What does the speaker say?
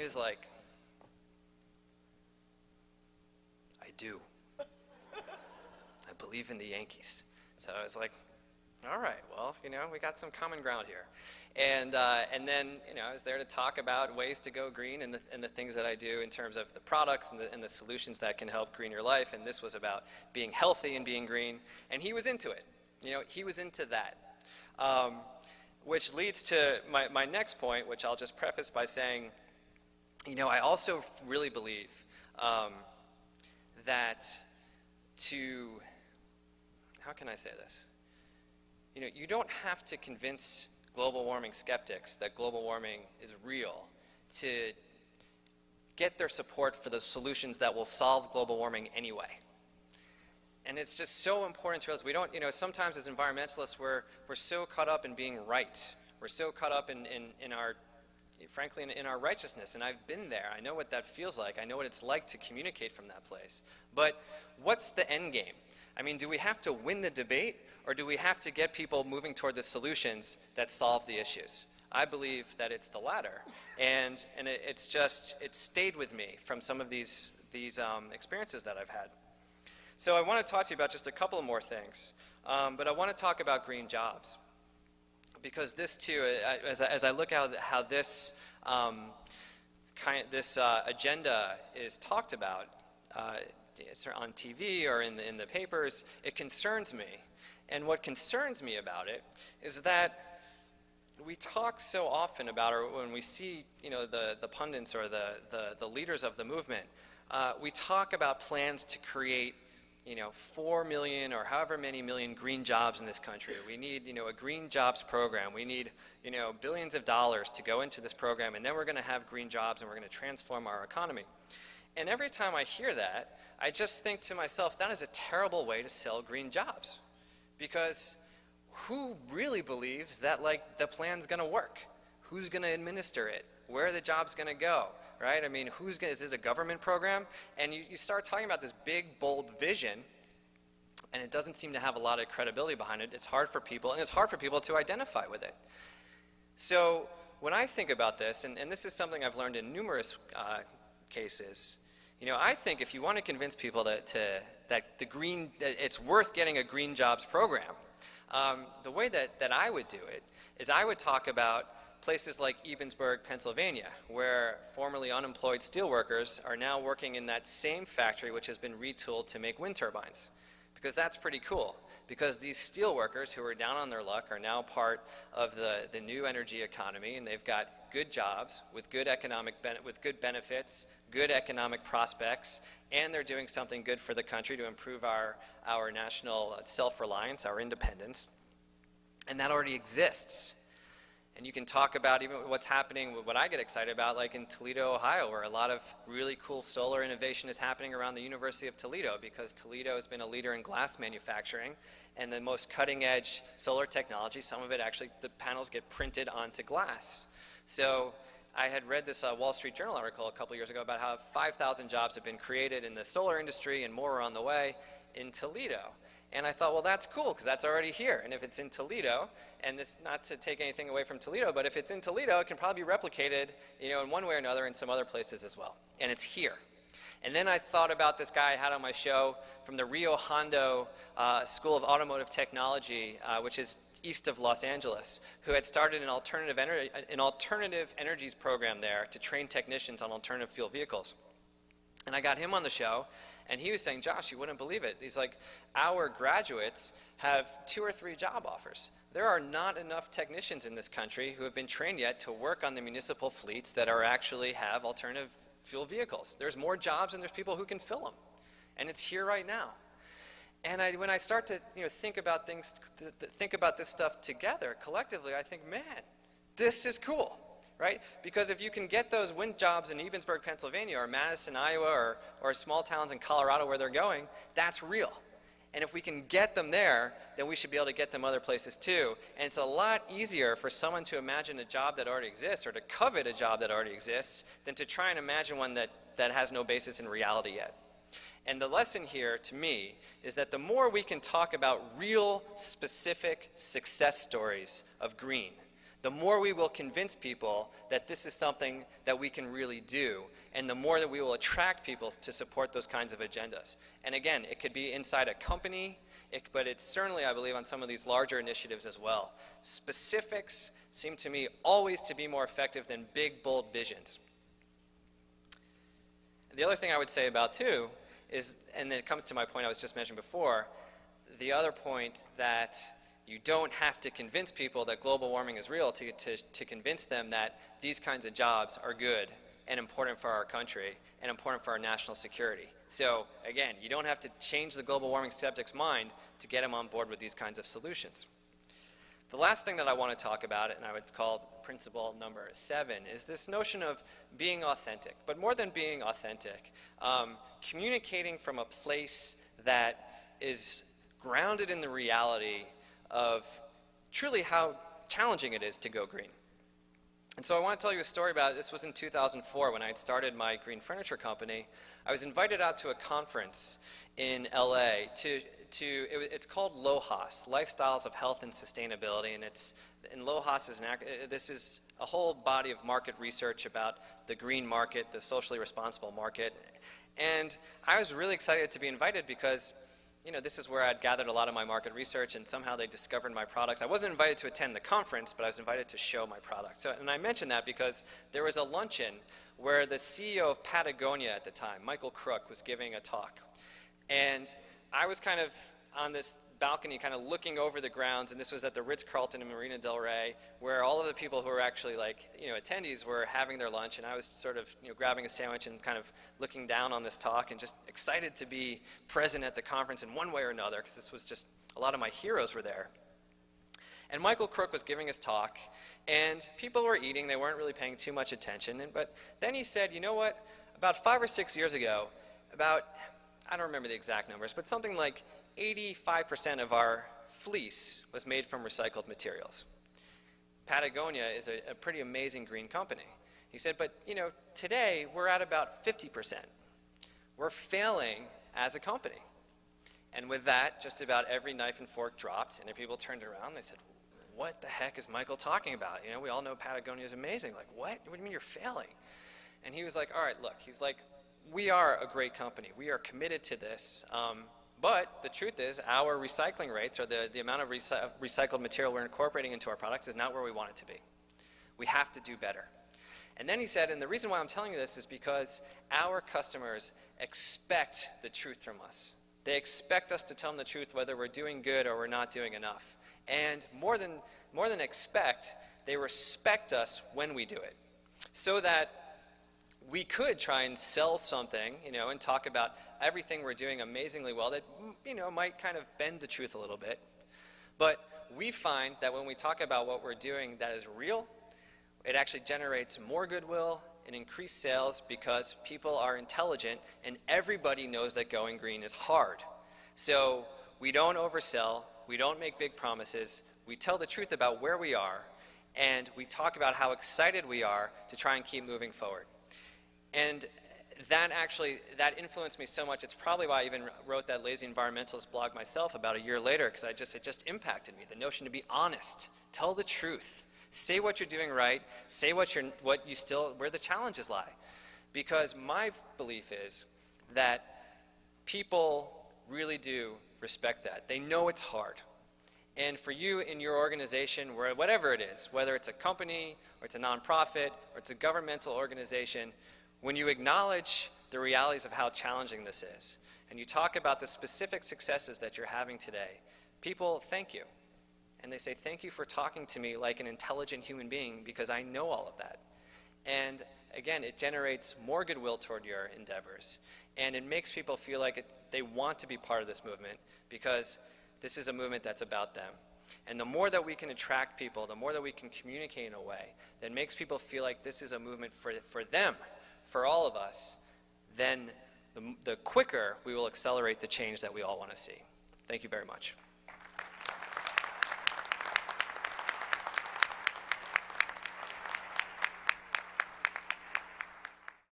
was like, I do. I believe in the Yankees. So I was like, all right, well, you know, we got some common ground here. And then, you know, I was there to talk about ways to go green and the things that I do in terms of the products and the solutions that can help green your life. And this was about being healthy and being green. And he was into it. You know, he was into that. Which leads to my next point, which I'll just preface by saying, you know, I also really believe that how can I say this? You know, you don't have to convince global warming skeptics that global warming is real to get their support for the solutions that will solve global warming anyway. And it's just so important to us. We don't, you know, sometimes as environmentalists, we're so caught up in being right. We're so caught up in our, frankly, in our righteousness. And I've been there. I know what that feels like. I know what it's like to communicate from that place. But what's the end game? I mean, do we have to win the debate, or do we have to get people moving toward the solutions that solve the issues? I believe that it's the latter. And it's stayed with me from some of these experiences that I've had. So I want to talk to you about just a couple more things, but I want to talk about green jobs, because this too, as I look at how this agenda is talked about on TV or in the papers, it concerns me. And what concerns me about it is that we talk so often about, or when we see, you know, the pundits or the leaders of the movement, we talk about plans to create, you know, 4 million or however many million green jobs in this country. We need, you know, a green jobs program. We need, you know, billions of dollars to go into this program, and then we're going to have green jobs and we're going to transform our economy. And every time I hear that, I just think to myself, that is a terrible way to sell green jobs. Because who really believes that, like, the plan's going to work? Who's going to administer it? Where are the jobs going to go? Right? I mean, is it a government program? And you start talking about this big, bold vision, and it doesn't seem to have a lot of credibility behind it. It's hard for people, and it's hard for people to identify with it. So when I think about this, and this is something I've learned in numerous cases, you know, I think if you want to convince people that it's worth getting a green jobs program, the way that I would do it is I would talk about places like Ebensburg, Pennsylvania, where formerly unemployed steelworkers are now working in that same factory which has been retooled to make wind turbines. Because that's pretty cool. Because these steelworkers who are down on their luck are now part of the new energy economy, and they've got good jobs with good with good benefits, good economic prospects, and they're doing something good for the country to improve our national self-reliance, our independence. And that already exists. And you can talk about even what's happening, what I get excited about, like in Toledo, Ohio, where a lot of really cool solar innovation is happening around the University of Toledo, because Toledo has been a leader in glass manufacturing and the most cutting edge solar technology. Some of it actually, the panels get printed onto glass. So I had read this Wall Street Journal article a couple years ago about how 5,000 jobs have been created in the solar industry and more are on the way in Toledo. And I thought, well, that's cool, because that's already here. And if it's in Toledo, and this, not to take anything away from Toledo, but if it's in Toledo, it can probably be replicated, you know, in one way or another in some other places as well. And it's here. And then I thought about this guy I had on my show from the Rio Hondo School of Automotive Technology, which is east of Los Angeles, who had started an alternative energies program there to train technicians on alternative fuel vehicles. And I got him on the show, and he was saying, Josh, you wouldn't believe it. He's like, our graduates have 2 or 3 job offers. There are not enough technicians in this country who have been trained yet to work on the municipal fleets that actually have alternative fuel vehicles. There's more jobs, and there's people who can fill them. And it's here right now. And when I start to think about things, think about this stuff together, collectively, I think, man, this is cool. Right? Because if you can get those wind jobs in Ebensburg, Pennsylvania, or Madison, Iowa, or small towns in Colorado where they're going, that's real. And if we can get them there, then we should be able to get them other places too. And it's a lot easier for someone to imagine a job that already exists, or to covet a job that already exists, than to try and imagine one that has no basis in reality yet. And the lesson here, to me, is that the more we can talk about real, specific success stories of green, the more we will convince people that this is something that we can really do, and the more that we will attract people to support those kinds of agendas. And again, it could be inside a company, but it's certainly, I believe, on some of these larger initiatives as well. Specifics seem to me always to be more effective than big, bold visions. The other thing I would say about too is, and it comes to my point I was just mentioning before, the other point that you don't have to convince people that global warming is real to convince them that these kinds of jobs are good and important for our country and important for our national security. So again, you don't have to change the global warming skeptic's mind to get him on board with these kinds of solutions. The last thing that I want to talk about, and I would call principle number 7, is this notion of being authentic. But more than being authentic, communicating from a place that is grounded in the reality of truly how challenging it is to go green. And so I want to tell you a story about it. This was in 2004 when I had started my green furniture company. I was invited out to a conference in LA it's called LOHAS, Lifestyles of Health and Sustainability, and LOHAS is this is a whole body of market research about the green market, the socially responsible market. And I was really excited to be invited because this is where I'd gathered a lot of my market research, and somehow they discovered my products. I wasn't invited to attend the conference, but I was invited to show my product. And I mention that because there was a luncheon where the CEO of Patagonia at the time, Michael Crook, was giving a talk. And I was kind of on this balcony kind of looking over the grounds, and this was at the Ritz-Carlton in Marina del Rey, where all of the people who were actually attendees were having their lunch, and I was sort of grabbing a sandwich and kind of looking down on this talk and just excited to be present at the conference in one way or another, because this was just, a lot of my heroes were there. And Michael Crook was giving his talk, and people were eating, they weren't really paying too much attention, but then he said, you know what, about 5 or 6 years ago, I don't remember the exact numbers, but something like 85% of our fleece was made from recycled materials. Patagonia is a pretty amazing green company. He said, but today we're at about 50%. We're failing as a company. And with that, just about every knife and fork dropped, and people turned around, they said, what the heck is Michael talking about? We all know Patagonia is amazing. Like, what? What do you mean you're failing? And he was like, all right, look, he's like, we are a great company. We are committed to this. But the truth is, our recycling rates, or the amount of recycled material we're incorporating into our products, is not where we want it to be. We have to do better. And then he said, and the reason why I'm telling you this is because our customers expect the truth from us. They expect us to tell them the truth whether we're doing good or we're not doing enough. And more than expect, they respect us when we do it. So that we could try and sell something, and talk about everything we're doing amazingly well that, might kind of bend the truth a little bit. But we find that when we talk about what we're doing that is real, it actually generates more goodwill and increased sales because people are intelligent and everybody knows that going green is hard. So we don't oversell, we don't make big promises, we tell the truth about where we are, and we talk about how excited we are to try and keep moving forward. And that influenced me so much. It's probably why I even wrote that Lazy Environmentalist blog myself about a year later, because it just impacted me. The notion to be honest, tell the truth, say what you're doing right, say where the challenges lie. Because my belief is that people really do respect that. They know it's hard. And for you in your organization, whatever it is, whether it's a company or it's a nonprofit or it's a governmental organization, when you acknowledge the realities of how challenging this is, and you talk about the specific successes that you're having today, people thank you. And they say, thank you for talking to me like an intelligent human being because I know all of that. And again, it generates more goodwill toward your endeavors. And it makes people feel like they want to be part of this movement because this is a movement that's about them. And the more that we can attract people, the more that we can communicate in a way that makes people feel like this is a movement for them, for all of us, then the quicker we will accelerate the change that we all want to see. Thank you very much.